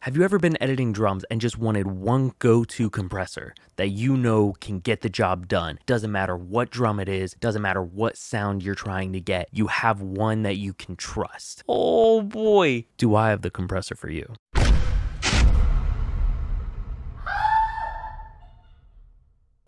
Have you ever been editing drums and just wanted one go-to compressor that you know can get the job done? Doesn't matter what drum it is, doesn't matter what sound you're trying to get, you have one that you can trust. Oh boy, do I have the compressor for you.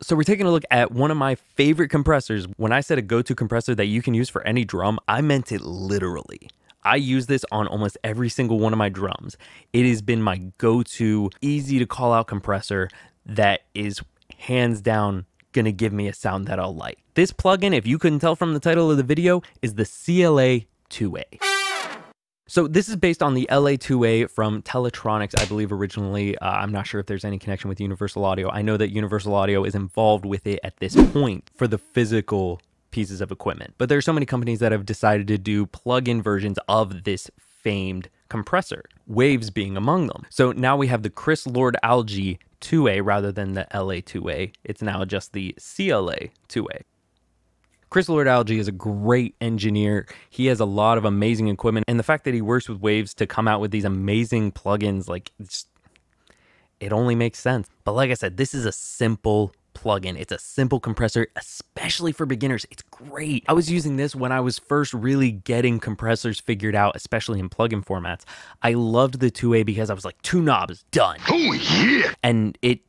So we're taking a look at one of my favorite compressors. When I said a go-to compressor that you can use for any drum, I meant it literally. I use this on almost every single one of my drums. It has been my go-to, easy to call out compressor that is hands down gonna give me a sound that I'll like. This plugin, if you couldn't tell from the title of the video, is the CLA 2A. So this is based on the LA2A from Teletronics, I believe originally. I'm not sure if there's any connection with Universal Audio. I know that Universal Audio is involved with it at this point for the physical pieces of equipment. But there's so many companies that have decided to do plug-in versions of this famed compressor, Waves being among them. So now we have the Lord-Alge 2A rather than the LA2A. It's now just the CLA 2A. Lord-Alge is a great engineer. He has a lot of amazing equipment, and the fact that he works with Waves to come out with these amazing plugins, like, it only makes sense. But like I said, this is a simple plugin. It's a simple compressor, especially for beginners. It's great. I was using this when I was first really getting compressors figured out, especially in plugin formats. I loved the 2A because I was like, 2 knobs, done. Oh yeah. And it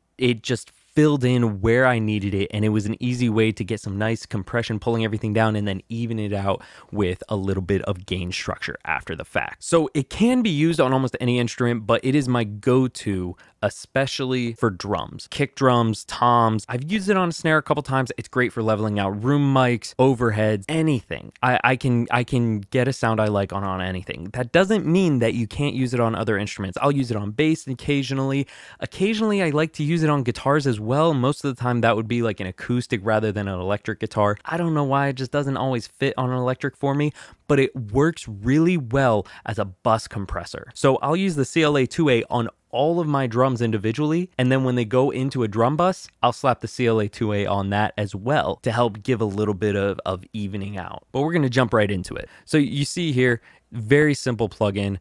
just filled in where I needed it, and it was an easy way to get some nice compression, pulling everything down, and then even it out with a little bit of gain structure after the fact. So it can be used on almost any instrument, but it is my go-to, especially for drums, kick drums, toms. I've used it on a snare a couple times. It's great for leveling out room mics, overheads, anything. I can get a sound I like on anything. That doesn't mean that you can't use it on other instruments. I'll use it on bass occasionally. Occasionally I like to use it on guitars as well. Most of the time that would be like an acoustic rather than an electric guitar. I don't know why, it just doesn't always fit on an electric for me, but it works really well as a bus compressor. So I'll use the CLA 2A on all of my drums individually, and then when they go into a drum bus, I'll slap the CLA 2A on that as well to help give a little bit of evening out. But we're gonna jump right into it. So you see here, very simple plugin.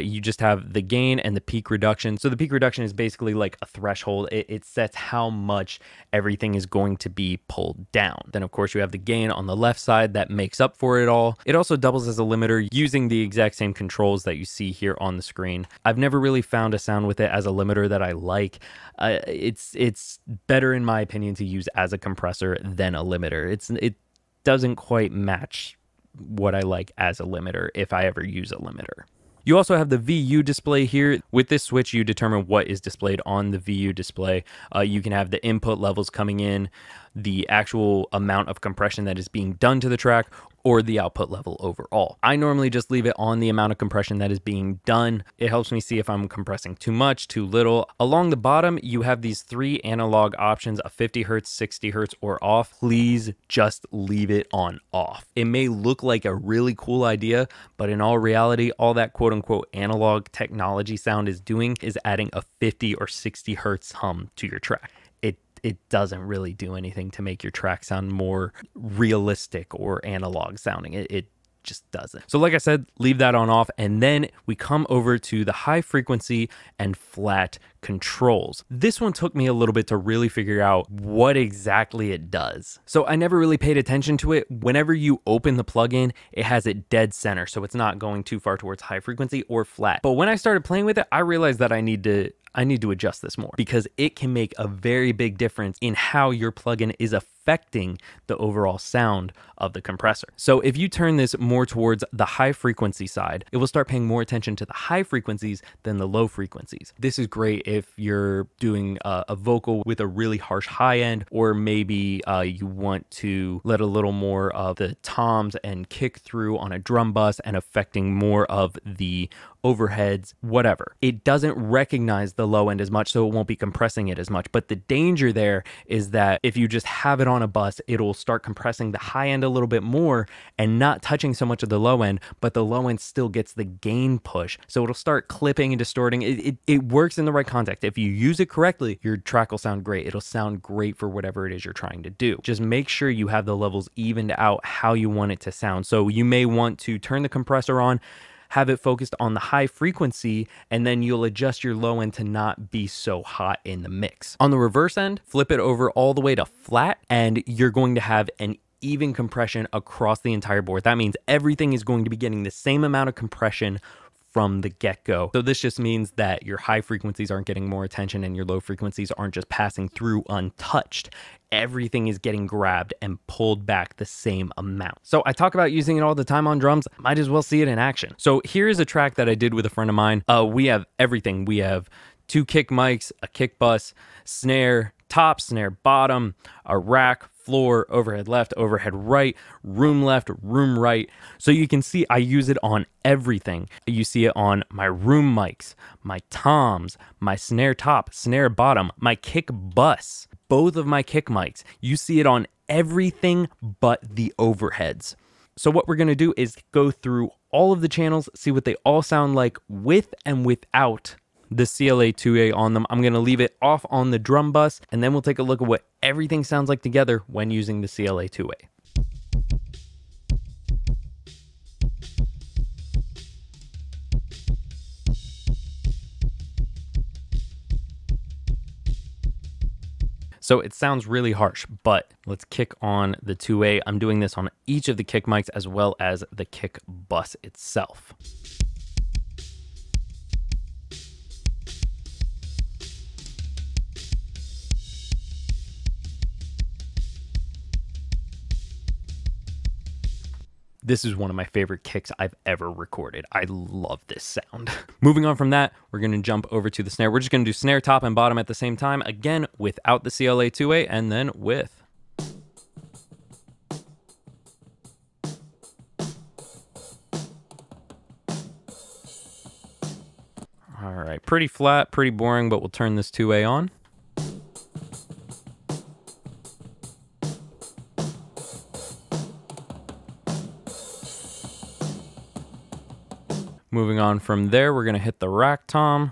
You just have the gain and the peak reduction. So the peak reduction is basically like a threshold. It sets how much everything is going to be pulled down. Then of course you have the gain on the left side that makes up for it all. It also doubles as a limiter using the exact same controls that you see here on the screen. I've never really found a sound with it as a limiter that I like. It's better in my opinion to use as a compressor than a limiter. It doesn't quite match what I like as a limiter if I ever use a limiter. You also have the VU display here. With this switch, you determine what is displayed on the VU display. You can have the input levels coming in, the actual amount of compression that is being done to the track, or the output level overall. I normally just leave it on the amount of compression that is being done. It helps me see if I'm compressing too much, too little. Along the bottom, you have these 3 analog options, a 50 hertz, 60 hertz, or off. Please just leave it on off. It may look like a really cool idea, but in all reality, all that quote unquote analog technology sound is doing is adding a 50 or 60 hertz hum to your track. It doesn't really do anything to make your track sound more realistic or analog sounding. It just doesn't. So like I said, leave that on off, and then we come over to the high frequency and flat controls. This one took me a little bit to really figure out what exactly it does. So I never really paid attention to it. Whenever you open the plugin, it has it dead center, so it's not going too far towards high frequency or flat. But when I started playing with it, I realized that I need to adjust this more, because it can make a very big difference in how your plugin is affecting the overall sound of the compressor. So if you turn this more towards the high frequency side, it will start paying more attention to the high frequencies than the low frequencies. This is great if you're doing a vocal with a really harsh high end, or maybe you want to let a little more of the toms and kick through on a drum bus and affecting more of the overheads, whatever. It doesn't recognize the low end as much, so it won't be compressing it as much. But the danger there is that if you just have it on a bus, it'll start compressing the high end a little bit more and not touching so much of the low end, but the low end still gets the gain push. So it'll start clipping and distorting. It works in the right context. If you use it correctly, your track will sound great. It'll sound great for whatever it is you're trying to do. Just make sure you have the levels evened out how you want it to sound. So you may want to turn the compressor on, have it focused on the high frequency, and then you'll adjust your low end to not be so hot in the mix. On the reverse end, flip it over all the way to flat, and you're going to have an even compression across the entire board. That means everything is going to be getting the same amount of compression from the get-go. So this just means that your high frequencies aren't getting more attention and your low frequencies aren't just passing through untouched. Everything is getting grabbed and pulled back the same amount. So I talk about using it all the time on drums, might as well see it in action. So here's a track that I did with a friend of mine. We have everything. We have 2 kick mics, a kick bus, snare top, snare bottom, a rack, floor, overhead left, overhead right, room left, room right. So you can see I use it on everything. You see it on my room mics, my toms, my snare top, snare bottom, my kick bus, both of my kick mics. You see it on everything but the overheads. So what we're gonna do is go through all of the channels, see what they all sound like with and without the CLA 2A on them. I'm going to leave it off on the drum bus, and then we'll take a look at what everything sounds like together when using the CLA 2A. So it sounds really harsh, but let's kick on the 2A. I'm doing this on each of the kick mics as well as the kick bus itself. This is one of my favorite kicks I've ever recorded. I love this sound. Moving on from that, we're going to jump over to the snare. We're just going to do snare top and bottom at the same time. Again, without the CLA 2A, and then with. All right, pretty flat, pretty boring, but we'll turn this 2A on. Moving on from there, we're going to hit the rack tom.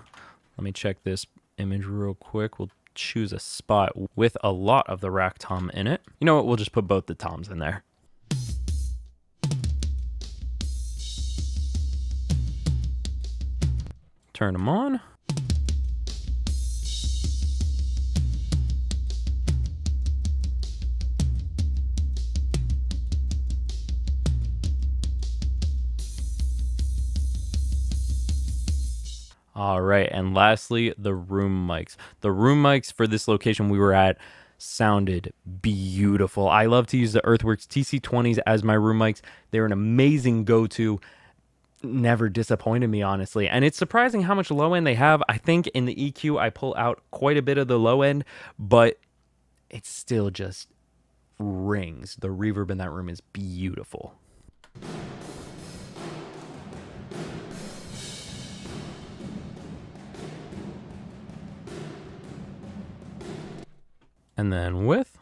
Let me check this image real quick. We'll choose a spot with a lot of the rack tom in it. You know what? We'll just put both the toms in there. Turn them on. All right, and lastly, the room mics. The room mics for this location we were at sounded beautiful. I love to use the Earthworks TC20s as my room mics. They're an amazing go-to. Never disappointed me, honestly. And it's surprising how much low end they have. I think in the EQ, I pull out quite a bit of the low end, but it still just rings. The reverb in that room is beautiful. And then with.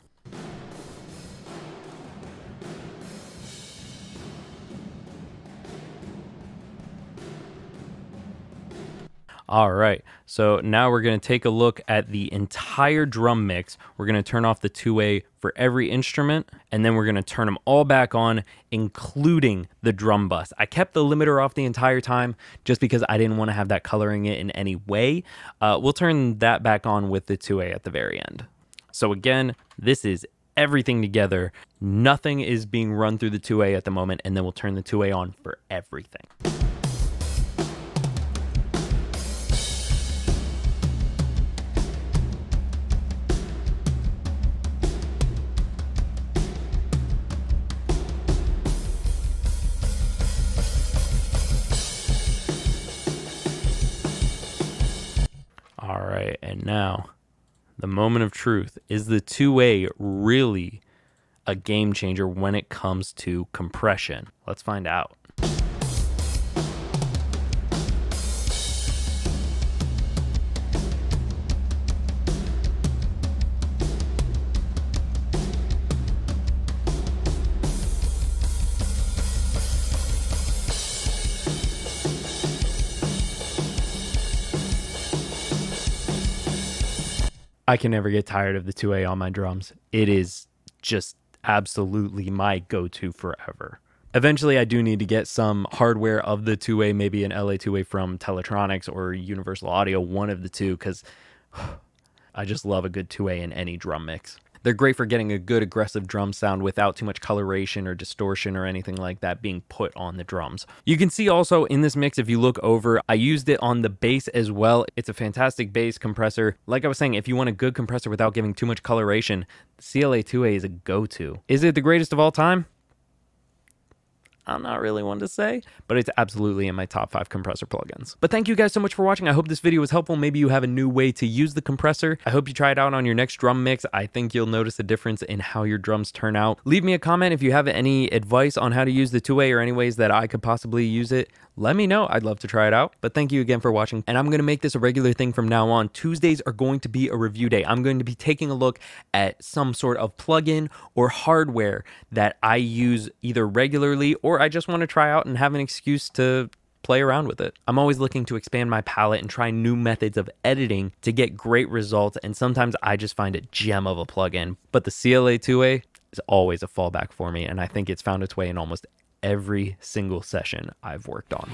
All right, so now we're going to take a look at the entire drum mix. We're going to turn off the 2A for every instrument, and then we're going to turn them all back on, including the drum bus. I kept the limiter off the entire time just because I didn't want to have that coloring it in any way. We'll turn that back on with the 2A at the very end. So again, this is everything together. Nothing is being run through the 2A at the moment, and then we'll turn the 2A on for everything. All right, and now the moment of truth. Is the 2A really a game changer when it comes to compression? Let's find out. I can never get tired of the 2A on my drums. It is just absolutely my go-to forever. Eventually, I do need to get some hardware of the two-way, maybe an LA two-way from Teletronics or Universal Audio, one of the two, because I just love a good two-way in any drum mix. They're great for getting a good aggressive drum sound without too much coloration or distortion or anything like that being put on the drums. You can see also in this mix, if you look over, I used it on the bass as well. It's a fantastic bass compressor. Like I was saying, if you want a good compressor without giving too much coloration, the CLA 2A is a go-to. Is it the greatest of all time? I'm not really one to say, but it's absolutely in my top 5 compressor plugins. But thank you guys so much for watching. I hope this video was helpful. Maybe you have a new way to use the compressor. I hope you try it out on your next drum mix. I think you'll notice a difference in how your drums turn out. Leave me a comment if you have any advice on how to use the two-way or any ways that I could possibly use it. Let me know. I'd love to try it out. But thank you again for watching. And I'm going to make this a regular thing from now on. Tuesdays are going to be a review day. I'm going to be taking a look at some sort of plugin or hardware that I use either regularly or I just want to try out and have an excuse to play around with it. I'm always looking to expand my palette and try new methods of editing to get great results. And sometimes I just find a gem of a plugin. But the CLA 2A is always a fallback for me. And I think it's found its way in almost every single session I've worked on.